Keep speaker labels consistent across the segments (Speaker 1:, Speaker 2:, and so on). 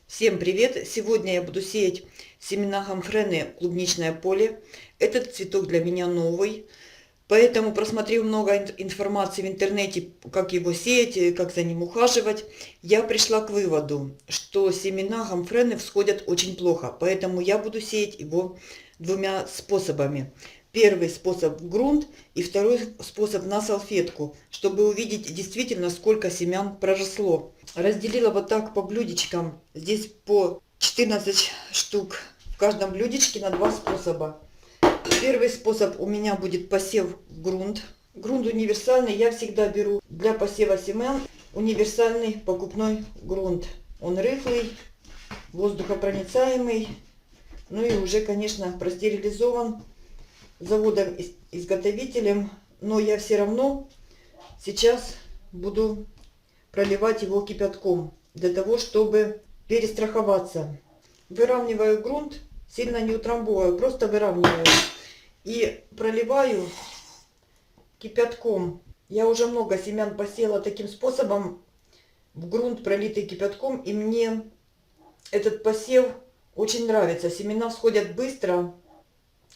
Speaker 1: Всем привет! Сегодня я буду сеять семена гомфрены клубничное поле. Этот цветок для меня новый, поэтому, просмотрев много информации в интернете, как его сеять, как за ним ухаживать, я пришла к выводу, что семена гомфрены всходят очень плохо, поэтому я буду сеять его двумя способами. Первый способ в грунт и второй способ на салфетку, чтобы увидеть действительно, сколько семян проросло. Разделила вот так по блюдечкам. Здесь по 14 штук в каждом блюдечке на два способа. Первый способ у меня будет посев в грунт. Грунт универсальный. Я всегда беру для посева семян универсальный покупной грунт. Он рыхлый, воздухопроницаемый. Ну и уже, конечно, простерилизован заводом-изготовителем. Но я все равно сейчас буду проливать его кипятком, для того, чтобы перестраховаться. Выравниваю грунт, сильно не утрамбовываю, просто выравниваю. И проливаю кипятком. Я уже много семян посеяла таким способом, в грунт, пролитый кипятком, и мне этот посев очень нравится. Семена всходят быстро,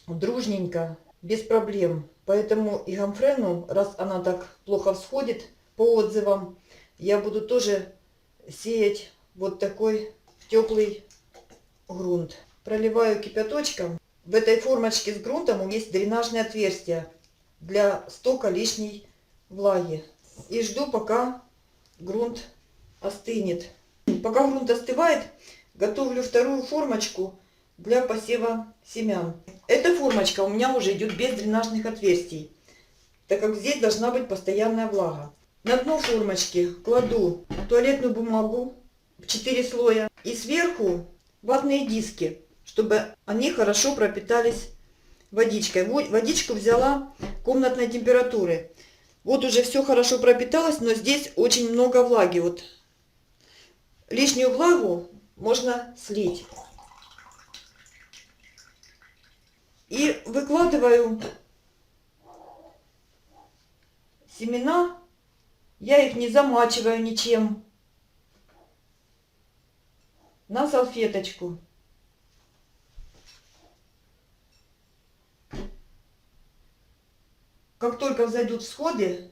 Speaker 1: дружненько, без проблем. Поэтому и гомфрену, раз она так плохо всходит, по отзывам, я буду тоже сеять вот такой теплый грунт. Проливаю кипяточком. В этой формочке с грунтом есть дренажное отверстие для стока лишней влаги. И жду, пока грунт остынет. Пока грунт остывает, готовлю вторую формочку для посева семян. Эта формочка у меня уже идет без дренажных отверстий, так как здесь должна быть постоянная влага. На дно формочки кладу туалетную бумагу в 4 слоя и сверху ватные диски, чтобы они хорошо пропитались водичкой. Водичку взяла комнатной температуры. Вот уже все хорошо пропиталось, но здесь очень много влаги. Вот лишнюю влагу можно слить. И выкладываю семена. Я их не замачиваю ничем. На салфеточку. Как только взойдут всходы,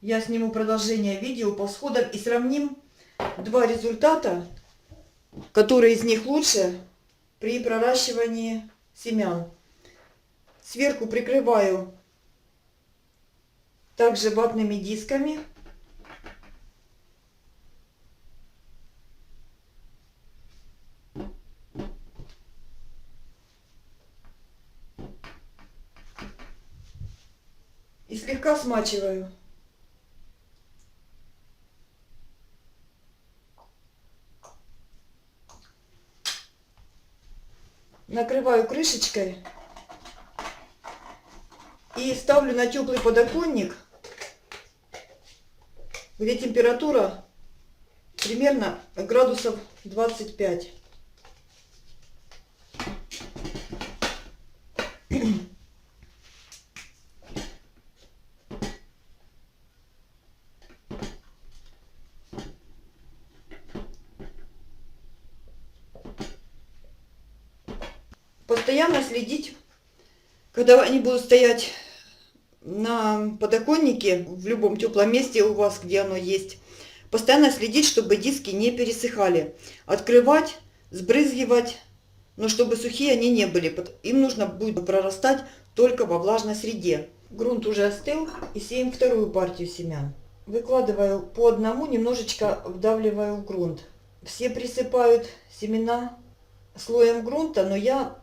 Speaker 1: я сниму продолжение видео по всходам и сравним два результата, который из них лучше при проращивании семян. Сверху прикрываю также ватными дисками. И слегка смачиваю. Накрываю крышечкой и ставлю на теплый подоконник, где температура примерно градусов 25. Постоянно следить, когда они будут стоять на подоконнике, в любом теплом месте у вас, где оно есть, постоянно следить, чтобы диски не пересыхали. Открывать, сбрызгивать, но чтобы сухие они не были. Им нужно будет прорастать только во влажной среде. Грунт уже остыл, и сеем вторую партию семян. Выкладываю по одному, немножечко вдавливаю в грунт. Все присыпают семена слоем грунта, но я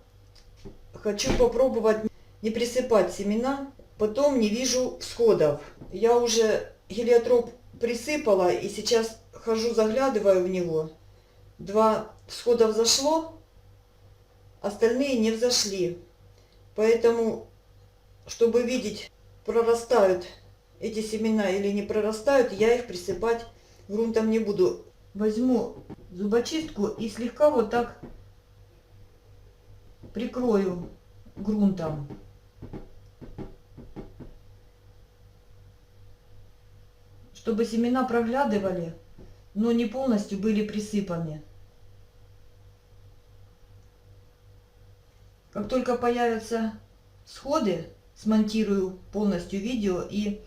Speaker 1: хочу попробовать не присыпать семена, потом не вижу всходов. Я уже гелиотроп присыпала и сейчас хожу, заглядываю в него. Два всхода взошло, остальные не взошли. Поэтому, чтобы видеть, прорастают эти семена или не прорастают, я их присыпать грунтом не буду. Возьму зубочистку и слегка вот так прикрою грунтом. Чтобы семена проглядывали, но не полностью были присыпаны. Как только появятся всходы, смонтирую полностью видео и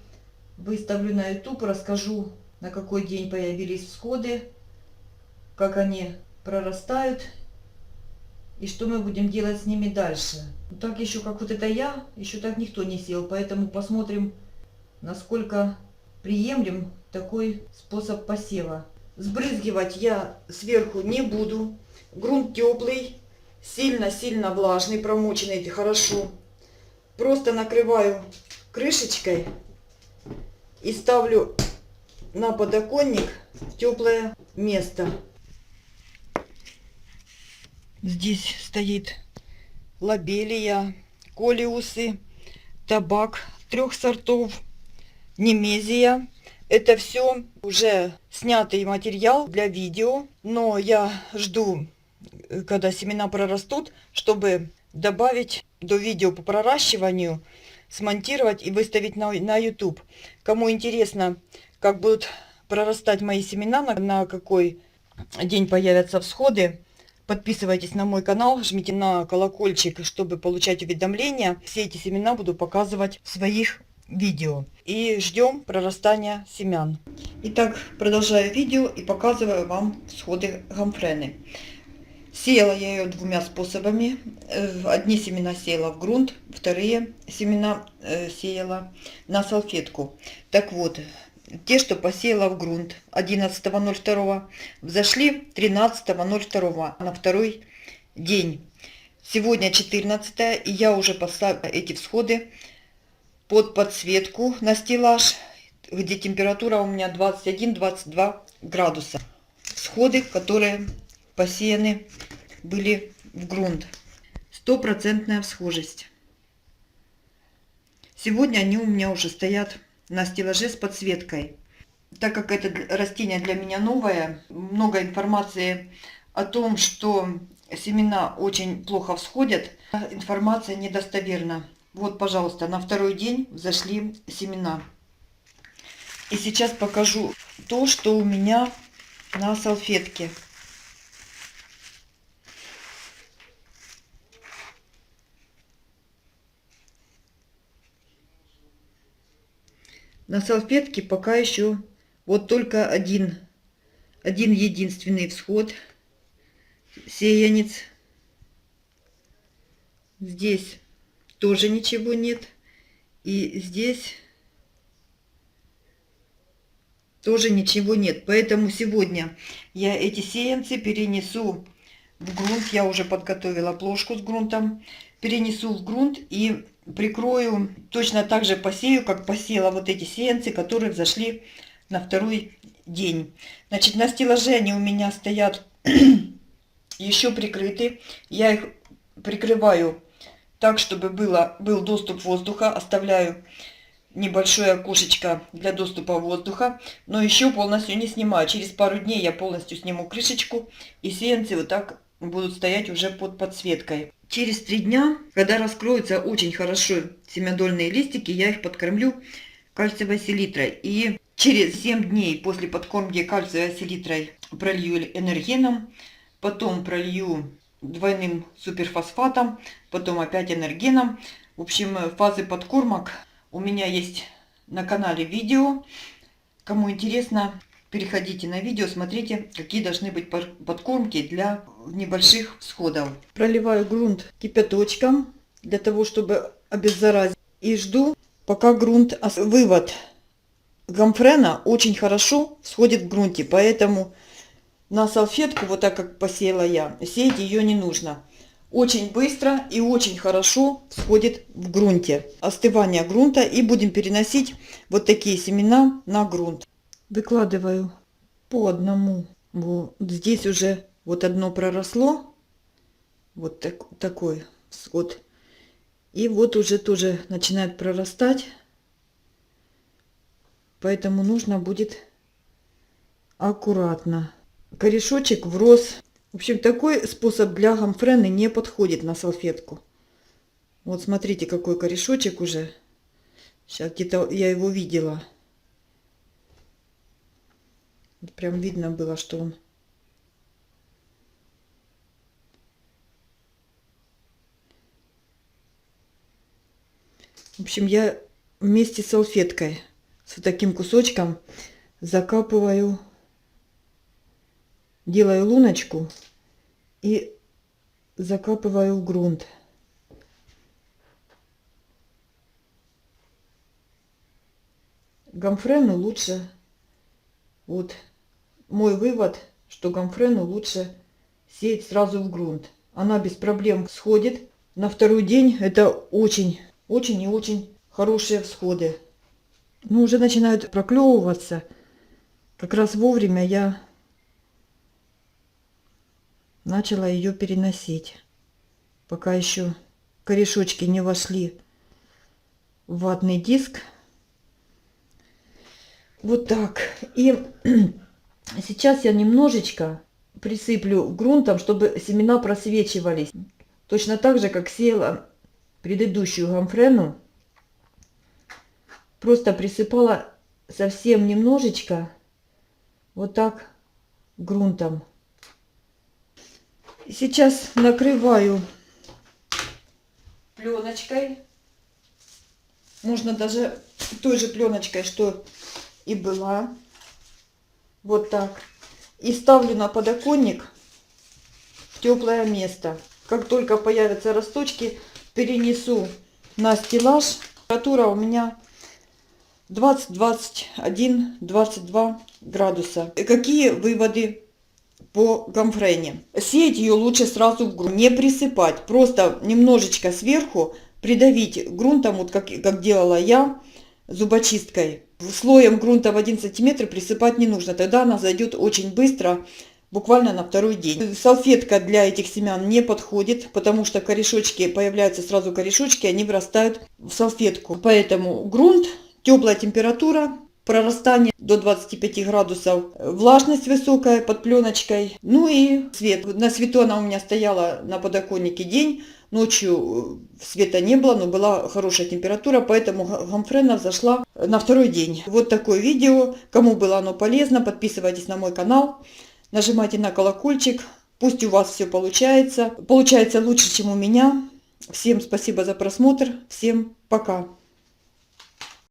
Speaker 1: выставлю на YouTube, расскажу, на какой день появились всходы, как они прорастают и что мы будем делать с ними дальше. Так еще как вот это я, еще так никто не сеял, поэтому посмотрим, насколько приемлем такой способ посева. Сбрызгивать я сверху не буду. Грунт теплый, сильно-сильно влажный, промоченный хорошо. Просто накрываю крышечкой и ставлю на подоконник в теплое место. Здесь стоит лобелия, колиусы, табак 3 сортов, немезия. Это все уже снятый материал для видео, но я жду, когда семена прорастут, чтобы добавить до видео по проращиванию, смонтировать и выставить на YouTube. Кому интересно, как будут прорастать мои семена, на какой день появятся всходы, подписывайтесь на мой канал, жмите на колокольчик, чтобы получать уведомления. Все эти семена буду показывать в своих видео. И ждем прорастания семян. Итак, продолжаю видео и показываю вам всходы гомфрены. Сеяла я ее 2 способами. Одни семена сеяла в грунт, вторые семена сеяла на салфетку. Так вот, те, что посеяла в грунт 11.02, взошли 13.02 на второй день. Сегодня 14, и я уже поставила эти всходы под подсветку на стеллаж, где температура у меня 21-22 градуса. Всходы, которые посеяны были в грунт. 100% всхожесть. Сегодня они у меня уже стоят на стеллаже с подсветкой. Так как это растение для меня новое, много информации о том, что семена очень плохо всходят, информация недостоверна. Вот, пожалуйста, на второй день взошли семена. И сейчас покажу то, что у меня на салфетке. На салфетке пока еще вот только один единственный всход, сеянец. Здесь тоже ничего нет. И здесь тоже ничего нет. Поэтому сегодня я эти сеянцы перенесу в грунт. Я уже подготовила плошку с грунтом. Перенесу в грунт и прикрою. Точно так же посею, как посеяла вот эти сеянцы, которые взошли на второй день. Значит, на стеллаже они у меня стоят еще прикрыты. Я их прикрываю так, чтобы был доступ воздуха. Оставляю небольшое окошечко для доступа воздуха, но еще полностью не снимаю. Через пару дней я полностью сниму крышечку, и сеянцы вот так будут стоять уже под подсветкой. Через 3 дня, когда раскроются очень хорошо семядольные листики, я их подкормлю кальциевой селитрой. И через 7 дней после подкормки кальциевой селитрой пролью энергеном, потом пролью двойным суперфосфатом, потом опять энергеном. В общем, фазы подкормок у меня есть на канале видео. Кому интересно, переходите на видео, смотрите, какие должны быть подкормки для небольших всходов. Проливаю грунт кипяточком для того, чтобы обеззаразить. И жду, пока грунт... Вывод. Гомфрена очень хорошо всходит в грунте, поэтому на салфетку, вот так как посеяла я, сеять ее не нужно. Очень быстро и очень хорошо всходит в грунте. Остывание грунта, и будем переносить вот такие семена на грунт. Выкладываю по одному. Вот здесь уже вот одно проросло. Вот такой всход. И вот уже тоже начинает прорастать. Поэтому нужно будет аккуратно. Корешочек врос. В общем, такой способ для гомфрены не подходит на салфетку. Вот смотрите, какой корешочек уже. Сейчас где-то я его видела. Прям видно было, что он... общем, я вместе с салфеткой, с вот таким кусочком закапываю, делаю луночку и закапываю в грунт. Гомфрену лучше, вот мой вывод, что гомфрену лучше сеять сразу в грунт. Она без проблем всходит. На второй день это очень и очень хорошие всходы. Ну, уже начинают проклевываться. Как раз вовремя я начала ее переносить. Пока еще корешочки не вошли в ватный диск. Вот так. И сейчас я немножечко присыплю грунтом, чтобы семена просвечивались. Точно так же, как сеяла предыдущую гомфрену. Просто присыпала совсем немножечко вот так грунтом. Сейчас накрываю пленочкой. Можно даже той же пленочкой, что и была. Вот так. И ставлю на подоконник в теплое место. Как только появятся росточки, перенесу на стеллаж. Температура у меня 20, 21, 22 градуса. И какие выводы по гомфрене? Сеять ее лучше сразу в грунт. Не присыпать. Просто немножечко сверху придавить грунтом, вот как делала я, зубочисткой. Слоем грунта в 1 сантиметр присыпать не нужно. Тогда она зайдет очень быстро, буквально на второй день. Салфетка для этих семян не подходит, потому что корешочки, появляются сразу корешочки, они вырастают в салфетку. Поэтому грунт, теплая температура, прорастание до 25 градусов, влажность высокая под пленочкой, ну и свет. На свету она у меня стояла на подоконнике день, ночью света не было, но была хорошая температура, поэтому гомфрена взошла на второй день. Вот такое видео. Кому было оно полезно, подписывайтесь на мой канал, нажимайте на колокольчик. Пусть у вас все получается. Получается лучше, чем у меня. Всем спасибо за просмотр. Всем пока.